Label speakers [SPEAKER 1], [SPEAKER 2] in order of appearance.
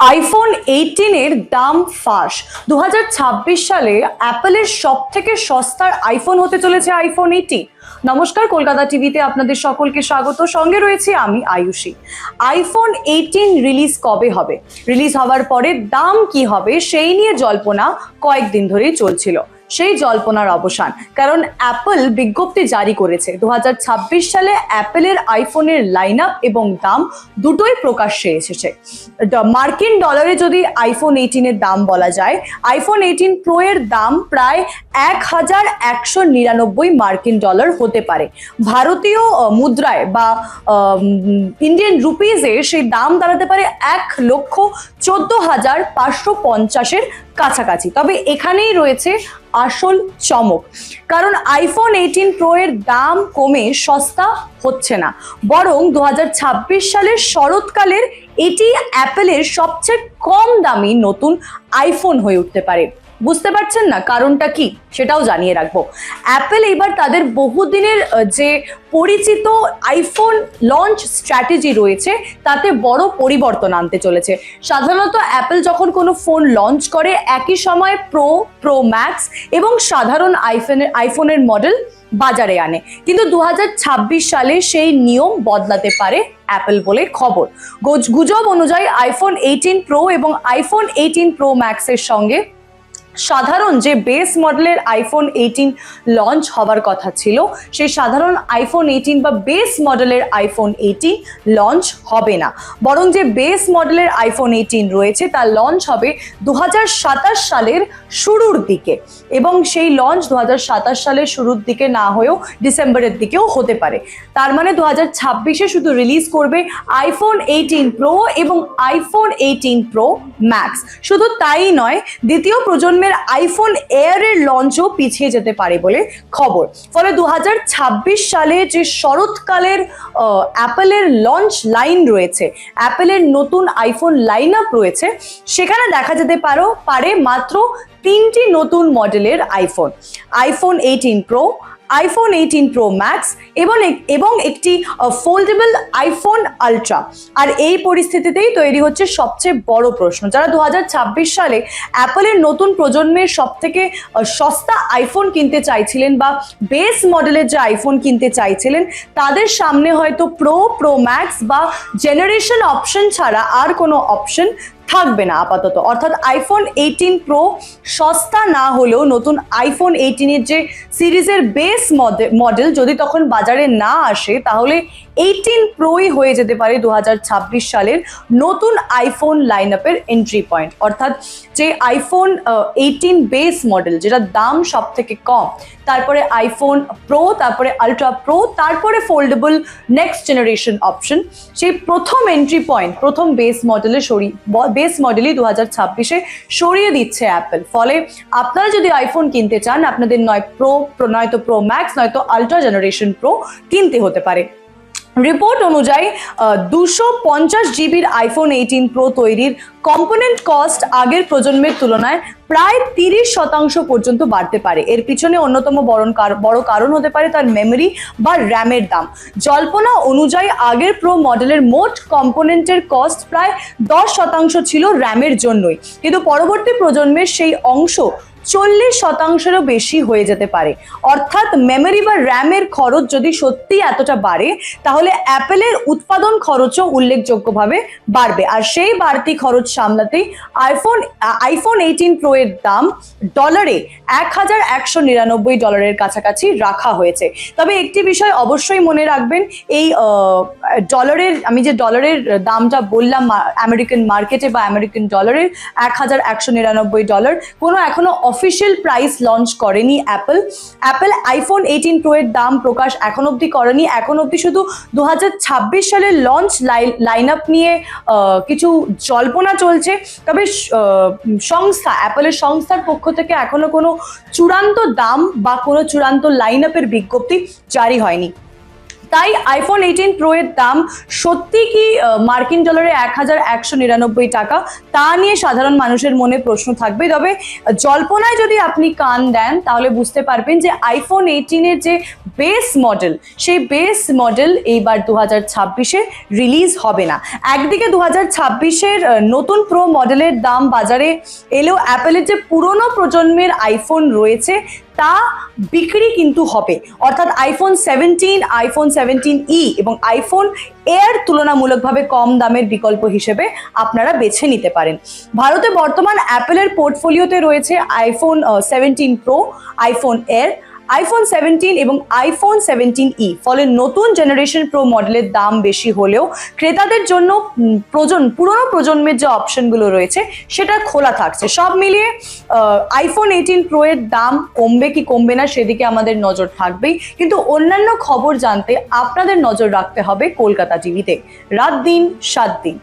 [SPEAKER 1] IPhone 18 এর দাম ফাঁস। 2026 সালে অ্যাপেলের সব থেকে সস্তার আইফোন হতে চলেছে আইফোন 18। নমস্কার, কলকাতা টিভিতে আপনাদের সকলকে স্বাগত। সঙ্গে রয়েছি আমি আয়ুষী। আইফোন 18 রিলিজ কবে হবে, রিলিজ হওয়ার পরে দাম কি হবে, সেই নিয়ে জল্পনা কয়েকদিন ধরেই চলছিল। সেই জল্পনার অবসান, কারণ অ্যাপল বিজ্ঞপ্তি জারি করেছে 2026 সালে অ্যাপেলের আইফোনের লাইন আপ এবং দাম দুটোই প্রকাশ্যে এসেছে। মার্কিন ডলারে যদি আইফোন 18 এর দাম বলা যায়, আইফোন 18 প্রো এর দাম প্রায় 1199 মার্কিন ডলার হতে পারে। ভারতীয় মুদ্রায় বা ইন্ডিয়ান রুপিজে সেই দাম দাঁড়াতে পারে 1,14,550-এর কাছাকাছি। তবে এখানেই রয়েছে আসল চমক, কারণ আইফোন 18 প্রো এর দাম কমে সস্তা হচ্ছে না, বরং 2026 সালের শরৎকালের এটি অ্যাপেলের সবচেয়ে কম দামি নতুন আইফোন হয়ে উঠতে পারে। বুঝতে পারছেন না কারণটা কি, সেটাও জানিয়ে রাখবো। অ্যাপেল এবার তাদের বহুদিনের যে পরিচিত আইফোন লঞ্চ স্ট্র্যাটেজি রয়েছে তাতে বড় পরিবর্তন আনতে চলেছে। সাধারণত অ্যাপেল যখন কোনো ফোন লঞ্চ করে একই সময় প্রো, প্রো ম্যাক্স এবং সাধারণ আইফোনের মডেল বাজারে আনে, কিন্তু 2026 সালে সেই নিয়ম বদলাতে পারে অ্যাপেল বলে খবর। গুজব অনুযায়ী আইফোন 18 প্রো এবং আইফোন 18 প্রো ম্যাক্সের সঙ্গে সাধারণ যে বেস মডেলের আইফোন 18 লঞ্চ হবার কথা ছিল, সেই সাধারণ আইফোন 18 বা বেস মডেলের আইফোন 18 লঞ্চ হবে না, বরং যে বেস মডেলের আইফোন 18 রয়েছে তা লঞ্চ হবে 2027 সালের শুরুর দিকে, এবং সেই লঞ্চ 2027 সালের শুরুর দিকে না হয়েও ডিসেম্বরের দিকেও হতে পারে। তার মানে 2026-এ শুধু রিলিজ করবে আইফোন 18 প্রো এবং আইফোন 18 প্রো ম্যাক্স। শুধু তাই নয়, দ্বিতীয় প্রজন্মের আইফোন এয়ারের লঞ্চও পিছিয়ে যেতে পারে বলে খবর। ফলে 2026 সালে যে শরৎকালের অ্যাপেলের লঞ্চ লাইন রয়েছে, অ্যাপেলের নতুন আইফোন লাইন আপ রয়েছে, সেখানে দেখা যেতে পারে মাত্র 3টি নতুন মডেলের iPhone: iPhone 18 pro, iPhone 18 pro max এবং একটি ফোল্ডেবল আইফোন আলট্রা। আর এই পরিস্থিতিতেই তৈরি হচ্ছে সবচেয়ে বড় প্রশ্ন, যারা 2026 সালে অ্যাপলের নতুন প্রজন্মের সব থেকে সস্তা আইফোন কিনতে চাইছিলেন বা বেস মডেলের যে আইফোন কিনতে চাইছিলেন, তাদের সামনে হয়তো প্রো, প্রো ম্যাক্স বা জেনারেশন অপশন ছাড়া আর কোনো অপশন থাকবে না আপাতত। অর্থাৎ আইফোন 18 প্রো সস্তা না হলেও নতুন আইফোন 18 এর যে সিরিজের বেস মডেল যদি তখন বাজারে না আসে, তাহলে 18 প্রোই হয়ে যেতে পারে 2026 সালের নতুন আইফোন লাইন আপের এন্ট্রি পয়েন্ট। অর্থাৎ যে আইফোন 18 বেস মডেল, যেটা দাম সব থেকে কম, তারপরে আইফোন প্রো, তারপরে আলট্রা প্রো, তারপরে ফোল্ডেবল নেক্সট জেনারেশন অপশন, সেই প্রথম এন্ট্রি পয়েন্ট, প্রথম বেস মডেলই 2026-এ সরিয়ে দিচ্ছে অ্যাপেল। ফলে আপনারা যদি আইফোন কিনতে চান, আপনাদের নয় প্রো, নয়তো প্রো ম্যাক্স, নয়তো আলট্রা জেনারেশন প্রো কিনতে হতে পারে। রিপোর্ট অনুযায়ী 250 জিবির আইফোন 18 প্রো তৈরির কম্পোনেন্ট কস্ট আগের প্রজন্মের তুলনায় প্রায় 30% পর্যন্ত বাড়তে পারে। এর পিছনে অন্যতম বড় কারণ হতে পারে তার মেমোরি বা র্যামের দাম। জল্পনা অনুযায়ী আগের প্রো মডেলের মোট কম্পোনেন্টের কস্ট প্রায় 10% ছিল র্যামের জন্যই, কিন্তু পরবর্তী প্রজন্মের সেই অংশ 40%-এরও বেশি হয়ে যেতে পারে। অর্থাৎ মেমোরি বা র্যামের খরচ যদি সত্যি এতটা বাড়ে, তাহলে অ্যাপেলের উৎপাদন খরচও উল্লেখযোগ্যভাবে বাড়বে। আর সেই বাড়তি খরচ সামলাতেই আইফোন 18 প্রো এর দাম ডলারে 1199 ডলারের কাছাকাছি রাখা হয়েছে। তবে একটি বিষয় অবশ্যই মনে রাখবেন, এই আমি যে ডলারের দামটা বললাম আমেরিকান মার্কেটে বা আমেরিকান ডলারের 1199 ডলার, কোনো এখনো অফিসিয়াল প্রাইস লঞ্চ করেনি অ্যাপেল আইফোন 18 প্রো এর দাম প্রকাশ এখন অবধি করেনি। এখন অবধি শুধু 2026 সালের লঞ্চ লাইন আপ নিয়ে কিছু জল্পনা চলছে। তবে অ্যাপেলের সংস্থার পক্ষ থেকে এখনো কোনো চূড়ান্ত দাম বা কোনো চূড়ান্ত লাইন আপের বিজ্ঞপ্তি জারি হয়নি। তাই আইফোন 18 প্রো এর দাম সত্যি কি মার্কিন ডলারে 1199 টাকা, তা নিয়ে সাধারণ মানুষের মনে প্রশ্ন থাকবে। তবে জল্পনায় যদি আপনি কান দেন তাহলে বুঝতে পারবেন যে আইফোন 18 এর যে বেস মডেল, সেই বেস মডেল এইবার 2026-এ রিলিজ হবে না। একদিকে 2026-এর নতুন প্রো মডেলের দাম বাজারে এলেও অ্যাপেলের যে পুরনো প্রজন্মের আইফোন রয়েছে তা বিক্রি কিন্তু হবে, অর্থাৎ আইফোন 17, আইফোন 17e এবং আইফোন এর তুলনামূলকভাবে কম দামের বিকল্প হিসেবে আপনারা বেছে নিতে পারেন। ভারতে বর্তমান অ্যাপেলের পোর্টফোলিওতে রয়েছে আইফোন 17 প্রো, আইফোন এর, আইফোন 17 এবং আইফোন 17e। ফলে নতুন জেনারেশন প্রো মডেলের দাম বেশি হলেও ক্রেতাদের জন্য পুরনো প্রজন্মের যে অপশনগুলো রয়েছে সেটা খোলা থাকছে। সব মিলিয়ে আইফোন 18 প্রো এর দাম কমবে কি কমবে না সেদিকে আমাদের নজর থাকবেই, কিন্তু অন্যান্য খবর জানতে আপনাদের নজর রাখতে হবে কলকাতা টিভিতে। রাত দিন 7 দিন।